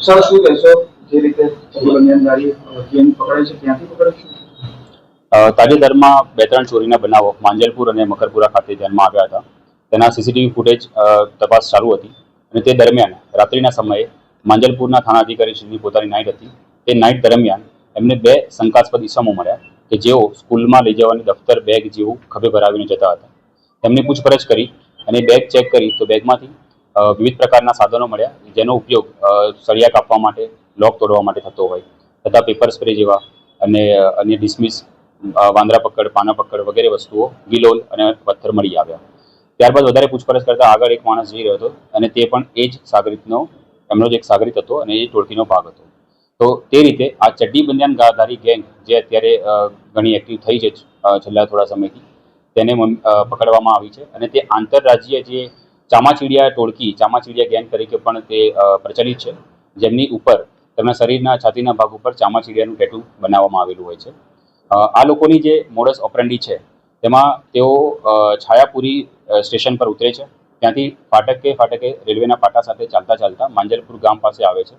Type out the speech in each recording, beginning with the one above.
Sir શું કહેશો જે રીતે બનિયાનદારી ચેન પકડે છે ક્યાંથી પકડે છે? તાજેતરમાં 2-3 ચોરીના બનાવો માંજલપુર અને મકરપુરા ખાતે ધ્યાનમાં આવ્યા હતા. તેના સીસીટીવી ફૂટેજ તપાસ ચાલુ હતી અને તે દરમિયાન રાત્રિના સમયે માંજલપુરના થાણા અધિકારીશ્રીની પોતાની નાઇટ હતી. તે નાઇટ દરમિયાન એમને 2 શંકાસ્પદ ઇસમો મળ્યા કે જેઓ સ્કૂલમાં લઈ જવાની દફતર બેગ જેવું ખભે ભરાવીને જતા હતા. તેમની પૂછપરછ કરી અને બેગ ચેક કરી તો બેગમાંથી વિવિધ પ્રકારના સાધનો મળ્યા જેનો ઉપયોગ સળિયા કાપવા માટે, લોક તોડવા માટે થતો હોય તથા પેપર સ્પ્રે જેવા અને અન્ય ડિસમિસ, વાંદરા પકડ, પાના પકડ વગેરે વસ્તુઓ, ગિલોલ અને પથ્થર મળી આવ્યા. ત્યારબાદ વધારે પૂછપરછ કરતા આગળ એક માણસ જઈ રહ્યો હતો અને તે પણ એ જ સાગરીતનો એમનો જ એક સાગરીત હતો અને એ ટોળકીનો ભાગ હતો. તો તે રીતે આ ચડ્ડી બનિયાનધારી ગેંગ જે અત્યારે ઘણી એક્ટિવ થઈ છે છેલ્લા થોડા સમયથી, તેને પકડવામાં આવી છે અને તે આંતરરાજ્ય જે ચામાચીડિયા ટોળકી, ચામાચીડિયા ગેંગ તરીકે પણ તે પ્રચલિત છે, જેમની ઉપર તેમના શરીરના છાતીના ભાગ ઉપર ચામાચીડિયાનું ટેટુ બનાવવામાં આવેલું હોય છે. આ લોકોની જે મોડસ ઓપરેન્ડી છે તેમાં તેઓ છાયાપુરી સ્ટેશન પર ઉતરે છે. ત્યાંથી ફાટકે રેલવેના પાટા સાથે ચાલતા ચાલતા માંજલપુર ગામ પાસે આવે છે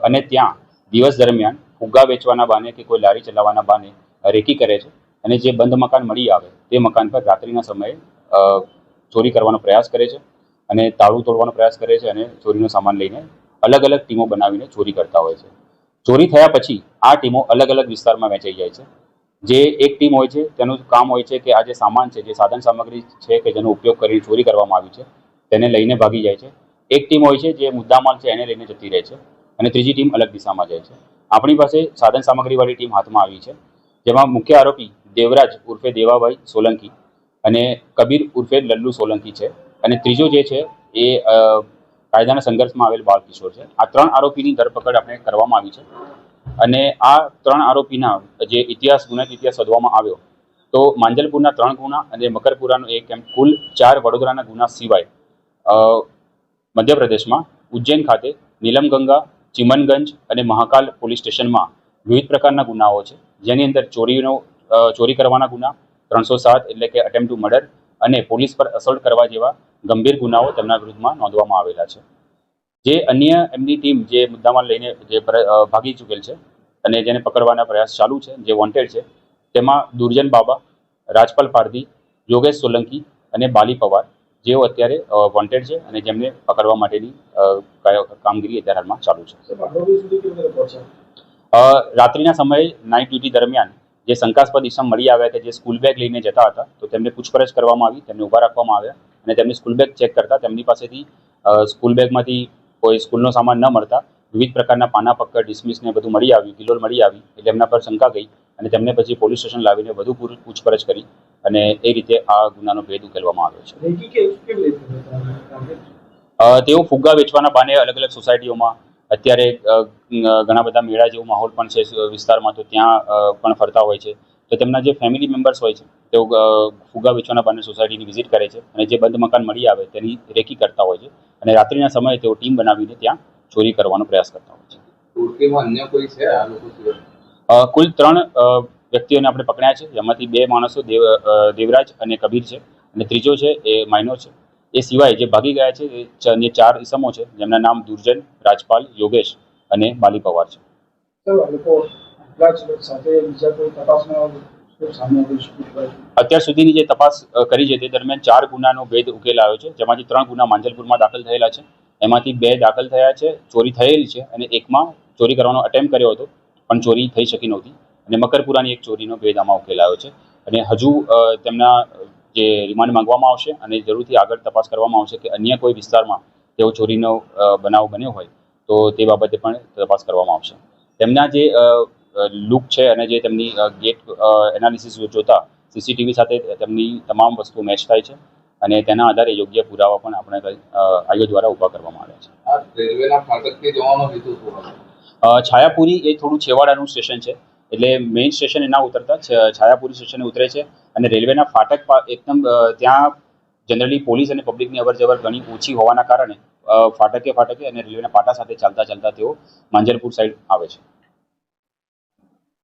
અને ત્યાં દિવસ દરમિયાન ફુગ્ગા વેચવાના બહાને કે કોઈ લારી ચલાવવાના બહાને રેકી કરે છે અને જે બંધ મકાન મળી આવે તે મકાન પર રાત્રિના સમયે ચોરી કરવાનો પ્રયાસ કરે છે અને તાળું તોડવાનો પ્રયાસ કરે છે અને ચોરીનો સામાન લઈને અલગ અલગ ટીમો બનાવીને ચોરી કરતા હોય છે. ચોરી થયા પછી આ ટીમો અલગ અલગ વિસ્તારમાં વહેંચાઈ જાય છે. જે એક ટીમ હોય છે તેનું કામ હોય છે કે આ જે સામાન છે, જે સાધન સામગ્રી છે કે જેનો ઉપયોગ કરીને ચોરી કરવામાં આવી છે તેને લઈને ભાગી જાય છે. એક ટીમ હોય છે જે મુદ્દામાલ છે એને લઈને જતી રહે છે અને ત્રીજી ટીમ અલગ દિશામાં જાય છે. આપણી પાસે સાધન સામગ્રીવાળી ટીમ હાથમાં આવી છે, જેમાં મુખ્ય આરોપી દેવરાજ ઉર્ફે દેવાભાઈ સોલંકી અને કબીર ઉર્ફે લલ્લુ સોલંકી છે અને ત્રીજો જે છે એ કાયદાના સંઘર્ષમાં આવેલ બાળકિશોર છે. આ 3 આરોપીની ધરપકડ આપણે કરવામાં આવી છે અને આ 3 આરોપીના જે ગુનાહિત ઇતિહાસ શોધવામાં આવ્યો તો માંજલપુરના 3 ગુના અને મકરપુરાનો 1 એમ કુલ 4 વડોદરાના ગુના સિવાય મધ્યપ્રદેશમાં ઉજ્જૈન ખાતે નીલમગંગા, ચિમનગંજ અને મહાકાલ પોલીસ સ્ટેશનમાં વિવિધ પ્રકારના ગુનાઓ છે, જેની અંદર ચોરી કરવાના ગુના 307 એટલે કે અટેમ્પ્ટ ટુ મર્ડર અને પોલીસ પર અસોલ્ટ કરવા જેવા ગંભીર ગુનાઓ તેમના વિરુદ્ધમાં નોંધવામાં આવેલા છે. જે અન્ય એમની ટીમ જે મુદ્દામાલ લઈને જે ભાગી ચૂકેલ છે અને જેને પકડવાના પ્રયાસ ચાલુ છે, જે વોન્ટેડ છે, તેમાં દુર્જન બાબા, રાજપાલ પારધી, યોગેશ સોલંકી અને બાલી પવાર જેઓ અત્યારે વોન્ટેડ છે અને જેમને પકડવા માટેની કામગીરી અત્યારે હાલમાં ચાલુ છે. રાત્રિના સમયે નાઇટ ડ્યુટી દરમિયાન જે શંકાસ્પદ ઇસમ મળી આવ્યા કે જે સ્કૂલ બેગ લઈને જતા હતા તો તેમને પૂછપરછ કરવામાં આવી, તેમને ઊભા રાખવામાં આવ્યા અને તેમની સ્કૂલ બેગ ચેક કરતા તેમની પાસેથી સ્કૂલ બેગમાંથી કોઈ સ્કૂલનો સામાન ન મળતા વિવિધ પ્રકારના પાના પકડ, ડિસમિસ ને બધું મળી આવ્યું, ગિલોલ મળી આવી એટલે એમના પર શંકા ગઈ અને તેમને પછી પોલીસ સ્ટેશન લાવીને વધુ પૂછપરછ કરી અને એ રીતે આ ગુનાનો ભેદ ઉકેલવામાં આવ્યો છે. તેઓ ફુગ્ગા વેચવાના બહાને અલગ અલગ સોસાયટીઓમાં, અત્યારે ઘણા બધા મેળા જેવો માહોલ પણ છે વિસ્તારમાં, તો ત્યાં પણ ફરતા હોય છે. તો તેમના જે ફેમિલી મેમ્બર્સ હોય છે તેઓ ફુગ્ગા વેચવાના બહાને સોસાયટીની વિઝિટ કરે છે અને જે બંધ મકાન મળી આવે તેની રેકી કરતા હોય છે અને રાત્રિના સમયે તેઓ ટીમ બનાવીને ત્યાં ચોરી કરવાનો પ્રયાસ કરતા હોય છે. અન્ય કોઈ છે આ લોકો? કુલ 3 વ્યક્તિઓને આપણે પકડ્યા છે, જેમાંથી 2 માણસો દેવરાજ અને કબીર છે અને ત્રીજો છે એ માઇનોર છે. એ સિવાય જે ભાગી ગયા છે એ 4 ઇસમો છે, જેમના નામ દુર્જન, રાજપાલ, યોગેશ અને બાલી પવાર છે. અત્યાર સુધીની જે તપાસ કરી છે તે દરમિયાન 4 ગુનાનો ભેદ ઉકેલ આવ્યો છે, જેમાંથી 3 ગુના માંજલપુરમાં દાખલ થયેલા છે. એમાંથી 2 દાખલ થયા છે, ચોરી થયેલી છે અને એકમાં ચોરી કરવાનો અટેમ્પ્ટ કર્યો હતો પણ ચોરી થઈ શકી નહોતી અને મકરપુરાની એક ચોરીનો ભેદ આમાં ઉકેલ આવ્યો છે અને હજુ તેમના જે રિમાન્ડ માંગવામાં આવશે અને જરૂરથી આગળ તપાસ કરવામાં આવશે કે અન્ય કોઈ વિસ્તારમાં તેઓ ચોરીનો બનાવ બન્યો હોય તો તે બાબતે પણ તપાસ કરવામાં આવશે. તેમના જે લુક છે અને જે તેમની ગેટ એનાલિસિસ જોતા સીસીટીવી સાથે તેમની તમામ વસ્તુઓ મેચ થાય છે અને તેના આધારે યોગ્ય પુરાવા પણ આપણે આયોગ દ્વારા ઊભા કરવામાં આવ્યા છે. રેલવેના ફાટકથી જવાનો હેતુ શું હતો? છાયાપુરી એ થોડું છેવાડાનું સ્ટેશન છે એટલે મેઇન સ્ટેશન ના ઉતરતા છાયાપુરી સ્ટેશને ઉતરે છે અને રેલવેના ફાટક એકદમ ત્યાં જનરલી પોલીસ અને પબ્લિકની અવરજવર ઘણી ઓછી હોવાના કારણે ફાટકે અને રેલવેના પાટા સાથે ચાલતા તેઓ માંજલપુર સાઈડ આવે છે.